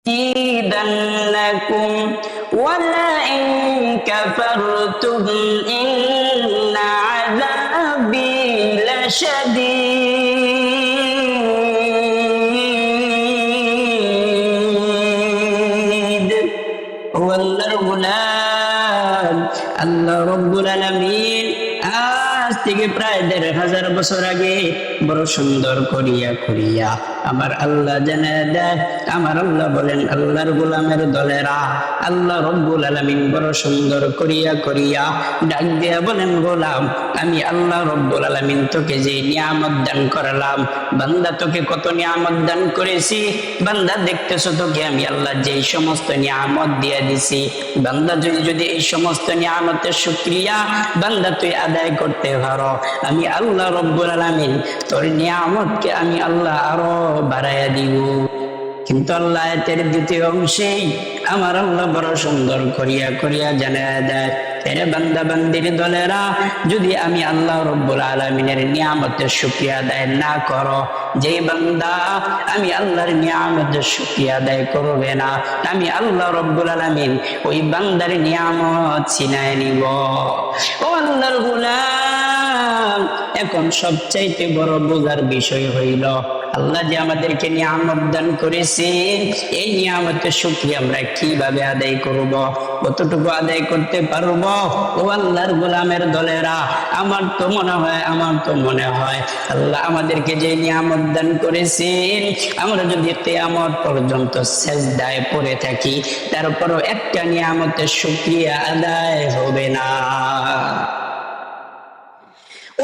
لَأَزِيدَنَّكُمْ وَلَئِن كَفَرْتُمْ إِنَّ عَذَابِي لَشَدِيدٌ। ও আল্লাহর গোলাম, আল্লাহ রব্বুল আলামিন আজ থেকে প্রায় ১৫০০ বছর আগে বড় সুন্দর করিয়া করিয়া আমার আল্লাহ জানায় দেয়। আমার আল্লাহ বলেন, আল্লাহর গোলামের দলেরা, আল্লাহ রব্বুল আলামিন বড় সুন্দর করিয়া করিয়া ডাক দিয়া বলেন, গোলাম আমি আল্লাহ রব্বুল আলামিন তোকে যে নিয়ামত দান করলাম, বান্দা তোকে কত নিয়ামত দান করেছি বান্দা, দেখতেছো তোকে আমি আল্লাহ যেই সমস্ত নিয়ামত দিয়ে দিছি, বান্দা যদি এই সমস্ত নিয়ামতের শুকরিয়া বান্দা তুই আদায় করতে পারো, আমি আল্লাহ রব্বুল আলামিন তোর নিয়ামতকে আমি আল্লাহ আরো বাড়াইয়া দিব। কিন্তু আল্লাহ আয়াতের দ্বিতীয় অংশেই আমার আল্লাহ বড় সুন্দর করিয়া করিয়া জানায় দেয়, এরে বান্দা বান্দির দলেরা, যদি আমি আল্লাহ রব্বুল আলামিনের নিয়ামতের শুকরিয়া আদায় না করো, যে বান্দা আমি আল্লাহর নিয়ামতের শুকরিয়া আদায় করবে না, আমি আল্লাহ রব্বুল আলামিন ওই বান্দার নিয়ামত ছিনায় নিব। ও আল্লাহর গোলাম, এখন সবচাইতে বড় বোঝার বিষয় হইল আল্লাহ যে আমাদেরকে নিয়ামত দান করেছেন, এই নিয়ামতের শুকরিয়া আমরা কিভাবে আদায় করব, কতটুকু আদায় করতে পারবো? ও আল্লাহর গোলামের দলেরা, আমার তো মনে হয় আল্লাহ আমাদেরকে যে নিয়ামত দান করেছেন, আমরা যদি কিয়ামত পর্যন্ত সিজদায় পড়ে থাকি, তারপরও একটা নিয়ামতের শুকরিয়া আদায় হবে না।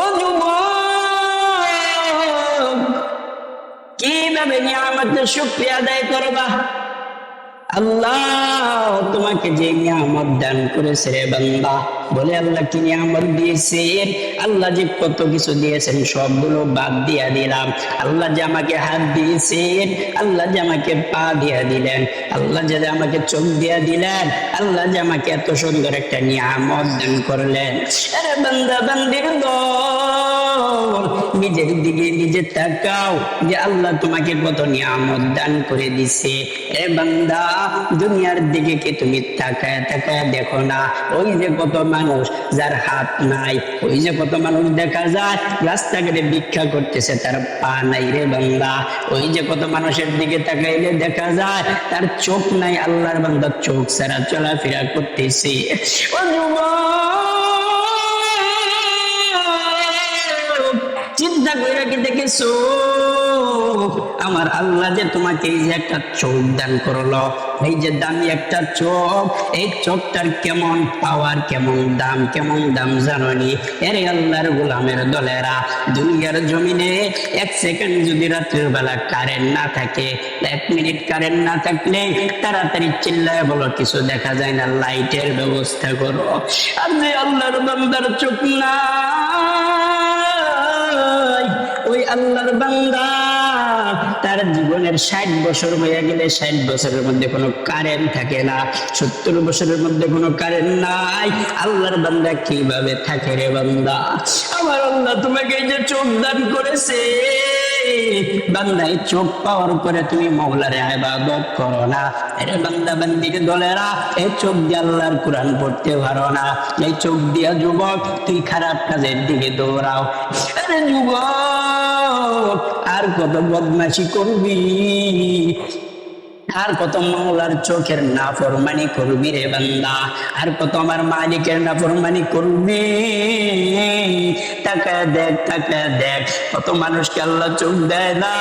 ও যুবক, কিভাবে নিয়ামতের শুকরিয়া আদায় করবা? আল্লাহ তোমাকে যে নিয়ামত দান করেছে রে বান্দা, বলে আল্লাহ কি নিয়ামত দিয়েছেন? আল্লাহ যে কত কিছু দিয়েছেন সবগুলো বাদ দিয়া দিলাম। আল্লাহ যে আমাকে হাত দিয়েছেন, আল্লাহ যে আমাকে পা দিয়া দিলেন, আল্লাহ যে আমাকে চোখ দিয়া দিলেন, আল্লাহ যে আমাকে এত সুন্দর একটা নিয়ামত দান করলেন। আরে বান্দা বান্দির দল, নিজের দিকে নিজে তাকাও যে আল্লাহ তোমাকে কত নিয়ামত দান করে দিছে। এ বান্দা, দুনিয়ার দিকে কি তুমি তাকায় তাকায় দেখো না? ওই যে কত মানুষ যার হাত নাই, ওই যে কত মানুষ দেখা যায় রাস্তাঘাটে ভিক্ষা করতেছে, তার পা নাই রে বান্দা। ওই যে কত মানুষের দিকে তাকাইলে দেখা যায় তার চোখ নাই, আল্লাহর বান্দা চোখ ছাড়া চলাফেরা করতেছে। ও চিন্তা করে কি দেখেছো আমার আল্লাহ যে তোমাকে এই যে একটা চোখ দান করলো, এই যে দামি একটা চোখ, এই চোখটার কেমন পাওয়ার, কেমন দাম জানোনি? এরে আল্লাহর গোলামের দলেরা, দুনিয়ার জমিনে 1 সেকেন্ড যদি রাত্রের বেলা কারেন্ট না থাকে, 1 মিনিট কারেন্ট না থাকলে তাড়াতাড়ি চিল্লায় বলো কিছু দেখা যায় না, লাইটের ব্যবস্থা করো। আর যে আল্লাহর বান্দার চোখ না, ওই আল্লাহর বান্দা তার জীবনের 60 বছর হয়ে গেলে 60 বছরের মধ্যে কোনো কারেন্ট থাকে না, 70 বছরের মধ্যে কোনো কারেন্ট নাই, আল্লাহর বান্দা কিভাবে থাকে রে বান্দা? আমার আল্লাহ তোমাকে এই যে চোখ দান করেছে, বান্দা এই চোখ পাওয়ার পরে তুমি মওলারে ইবাদত করো না। আরে বান্দা বান্দির দলেরা, এই চোখ দিয়ে আল্লাহর কোরআন পড়তে পারো না, এই চোখ দিয়া যুবক তুই খারাপ কাজের দিকে দৌড়াও। আরে যুবক, আর কত বদমাশি করবি, আর কত মওলার চোখের নাফরমানি করবি রে বান্দা, আর কত আমার মালিকের নাফরমানি করবি? তাকায় দেখ কত মানুষকে আল্লাহ চোখ দেয় না।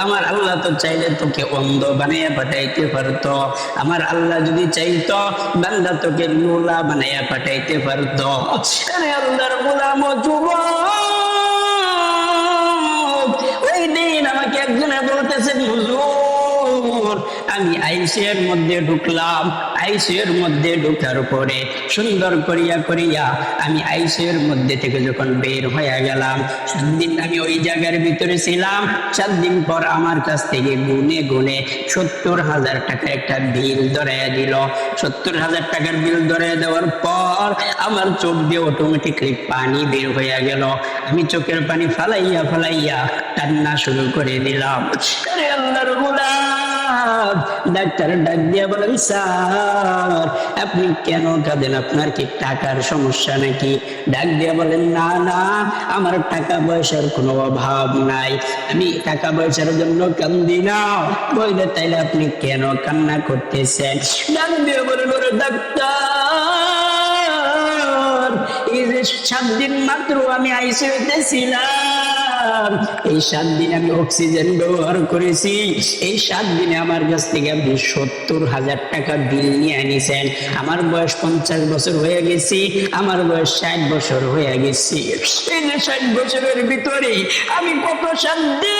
আমার আল্লাহ তো চাইলে তোকে অন্ধ বানাইয়া পাঠাইতে পারতো, আমার আল্লাহ যদি চাইতো বান্দা তোকে লুলা বানাইয়া পাঠাইতে পারতো। আরে আল্লাহর গোলাম ও যুবক, ওই দিন আমাকে একজনে বলতেছেন, হুজুর আমি আইসিইউর মধ্যে ঢুকলাম, আইসিইউর মধ্যে ঢোকার পরে সুন্দর করিয়া আমি আইসিইউর মধ্যে থেকে যখন বের হয়ে গেলাম, 7 দিন আমি ওই জায়গার ভিতরে ছিলাম। 7 দিন পর আমার কাছ থেকে গুনে 70,000 টাকা একটা বিল ধরাইয়া দিল। 70,000 টাকার বিল ধরাইয়া দেওয়ার পর আমার চোখ দিয়ে অটোমেটিকলি পানি বের হয়ে গেল। আমি চোখের পানি ফালাইয়া কান্না শুরু করে দিলাম। আরে আল্লাহর গোলাম, ডাক্তার ডাক দিয়া বলেন, স্যার আপনি কেন কাঁদেন, আপনার কি টাকার সমস্যা নাকি? ডাক দিয়া বলেন, না না, আমার টাকা পয়সার কোনো অভাব নাই, আমি টাকা পয়সার জন্য কান্দি না। বললে, তাইলে আপনি কেন কান্না করতেছেন? ডাক দিয়া বলেন, ওরে ডাক্তার, এই যে 7 দিন মাত্র আমি আইসিইউতে ছিলাম, এই 7 দিন আমি অক্সিজেন ব্যবহার করেছি, এই 7 দিনে আমার কাছ থেকে আপনি 70,000 টাকা বিল নিয়ে আনিছেন। আমার বয়স 50 বছর হয়ে গেছি, আমার বয়স 60 বছর হয়ে গেছি। এই যে 60 বছরের ভিতরে আমি কত শান্তি,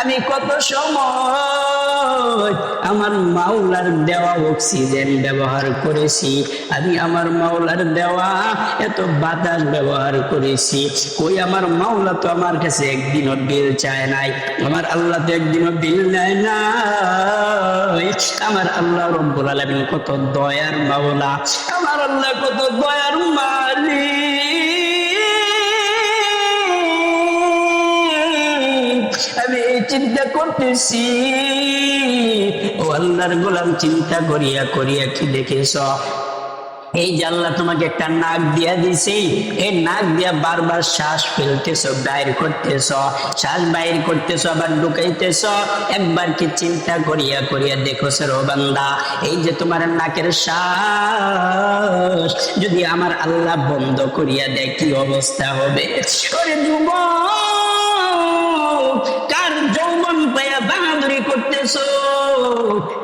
আমি কত সময় আমার মাওলার দেওয়া অক্সিজেন ব্যবহার করেছি, আমি আমার মাওলার দেওয়া এত বাতাস ব্যবহার করেছি। কই আমার মাওলা তো আমার কাছে একদিনও বিল চায় নাই, আমার আল্লাহ তো একদিনও বিল নেয় না। আমার আল্লাহ রব্বুল আলামিন কত দয়ার মাওলা, আমার আল্লাহ কত দয়ার মালিক। আমি এই চিন্তা করতেছি, ও আল্লাহর গোলাম, চিন্তা করিয়া করিয়া কি দেখেছ? এই যে আল্লাহ তোমাকে একটা নাক দিয়া দিছে, এই নাক দিয়া বারবার শ্বাস ফেলতেছ, বাইর করতেছ, শ্বাস বাইর করতেছ, আবার ঢুকাইতেছ। একবার কি চিন্তা করিয়া করিয়া দেখো রে বান্দা, এই যে তোমার নাকের শ্বাস যদি আমার আল্লাহ বন্ধ করিয়া দেয় কি অবস্থা হবে? ওরে যুবক, কার যৌবন পায়া বাহাদুরি করতেছ?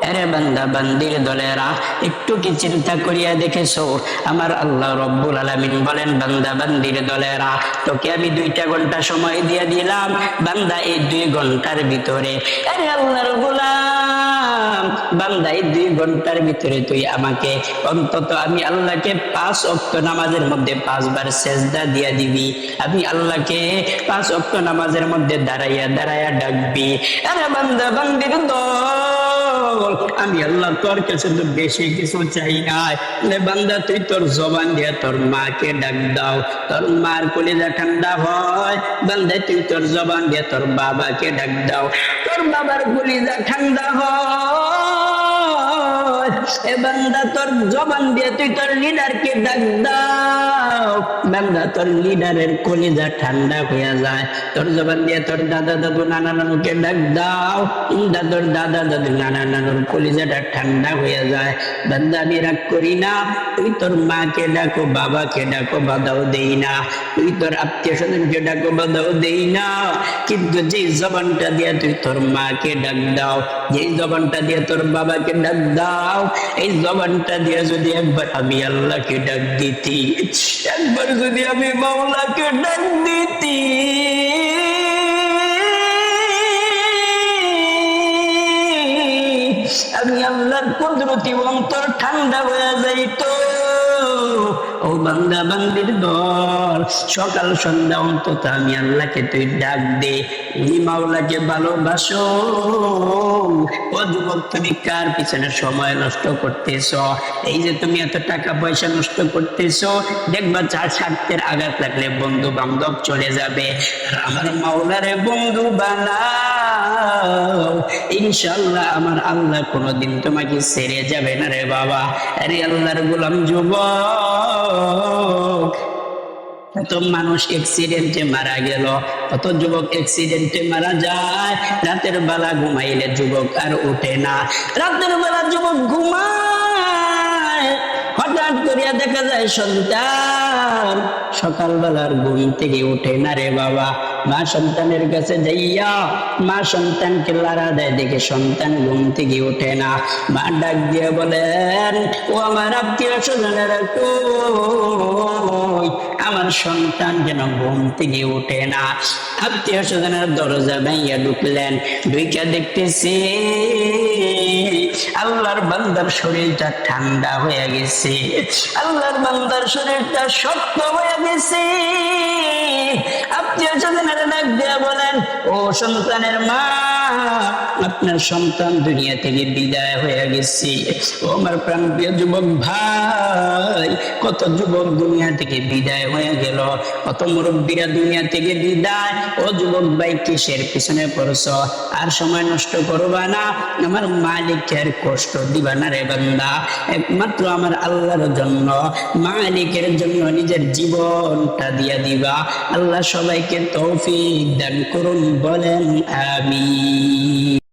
আরে বান্দা বান্দির দলেরা, একটু কি চিন্তা করিয়া দেখেছো? আমার আল্লাহ রব্বুল আলামিন বলেন, বান্দা বান্দির দলেরা, তোকে আমি 2টা ঘন্টা সময় দিয়ে দিলাম, বান্দা এই 2 ঘন্টার ভিতরে, আরে আল্লাহর গোলাম, বান্দা এই 2 ঘন্টার ভিতরে তুই আমাকে অন্তত, আমি আল্লাহকে 5 ওয়াক্ত নামাজের মধ্যে 5 বার সেজদা দিয়া দিবি, আপনি আল্লাহকে 5 ওয়াক্ত নামাজের মধ্যে দাঁড়াইয়া দাঁড়াইয়া ডাকবি। আরে বান্দা বান্দির দল, আমি আল্লাহ তোর কাছে তো বেশি কিছু চাই না। বান্দা তুই তোর জবান দিয়া তোর মাকে ডাক দাও, তোর মার কলিজা ঠান্ডা হয়। বান্দা তুই তোর জবান দিয়া তোর বাবাকে ডাক দাও, তোর বাবার কলিজা ঠান্ডা হয়। এ বান্দা তোর জবান দিয়ে তুই তোর লিডারকে ডাক দাও, বান্দা তোর লিডারের কলিজা ঠান্ডা হয়ে যায়। তোর জবান দিয়ে তোর দাদা দাদু নানা নানুকে ডাক দাও, তোর দাদা দাদু নানা নানুর কলিজাটা ঠান্ডা হয়ে যায়। বান্দা আমি রাগ করি না, তুই তোর মাকে ডাকো, বাবাকে ডাকো, বাধাও দেই না, তুই তোর আত্মীয় স্বজনকে ডাকো, বাধাও দেই না। কিন্তু যে জবানটা দিয়ে তুই তোর মাকে ডাক দাও, যে জবানটা দিয়ে তোর বাবাকে ডাক দাও, এই জবানটা দিয়ে যদি একবার আমি আল্লাহকে ডাক দিতি, একবার যদি আমি মাওলাকে ডাক দিতি, আমি আল্লাহর কুদরতি অন্তর ঠান্ডা হয়ে যাইতো। ও বান্দা বান্দির দল, সকাল সন্ধ্যা অন্তত আমি আল্লাহকে তুই ডাক দে, তুমি মাওলাকে ভালোবাসো। ও যুবক, তুমি কার পিছনে সময় নষ্ট করতেছ? এই যে তুমি এত টাকা পয়সা নষ্ট করতেছ, দেখবা চার স্বার্থের আঘাত লাগলে বন্ধু বান্ধব চলে যাবে, আর আমার মাওলারে বন্ধু বানাও, ইনশাআল্লাহ আমার আল্লাহ কোনোদিন তোমাকে ছেড়ে যাবে না রে বাবা। আরে আল্লাহর গোলাম যুবক, কত মানুষ অ্যাক্সিডেন্টে মারা গেল, কত যুবক অ্যাক্সিডেন্টে মারা যায়। রাতের বেলা ঘুমাইলে যুবক আর ওঠে না, রাতের বেলা যুবক ঘুমায়, হঠাৎ করিয়া দেখা যায় সন্তান সকালবেলার ঘুম থেকে ওঠে না রে বাবা। মা সন্তানের কাছে যাইয়া মা সন্তানকে লাড়া দেয়, দেখে সন্তান ঘুম থেকে ওঠে না। মা ডাক দিয়ে বলেন, ও আমার আত্মীয় স্বজনেরা কই, আমার সন্তান যেন ঘুম থেকে ওঠে না। আত্মীয় স্বজনের দরজা ভাইয়া ঢুকলেন, ঢুইকা দেখতেছি আল্লাহর বান্দার শরীরটা ঠান্ডা হয়ে গেছে, আল্লাহর বান্দার শরীরটা শক্ত হয়ে গেছে। আত্মীয় স্বজনের ডাক দিয়া বলেন, ও সন্তানের মা, আপনার সন্তান দুনিয়া থেকে বিদায় হয়ে গেছে। ও আমার প্রাণপ্রিয় যুবক ভাই, ভাই, কত যুবক দুনিয়া থেকে বিদায় হয়ে গেল, কত মুরব্বীরা দুনিয়া থেকে বিদায়। ও যুবক ভাই, কিসের পিছনে পড়ছ? আর সময় নষ্ট করবা না, আমার মালিকের কষ্ট দিবা না রে বান্দা। একমাত্র আমার আল্লাহর জন্য, মালিকের জন্য নিজের জীবনটা দিয়া দিবা। আল্লাহ সবাইকে তৌফিক দান করুন, বলেন আমিন।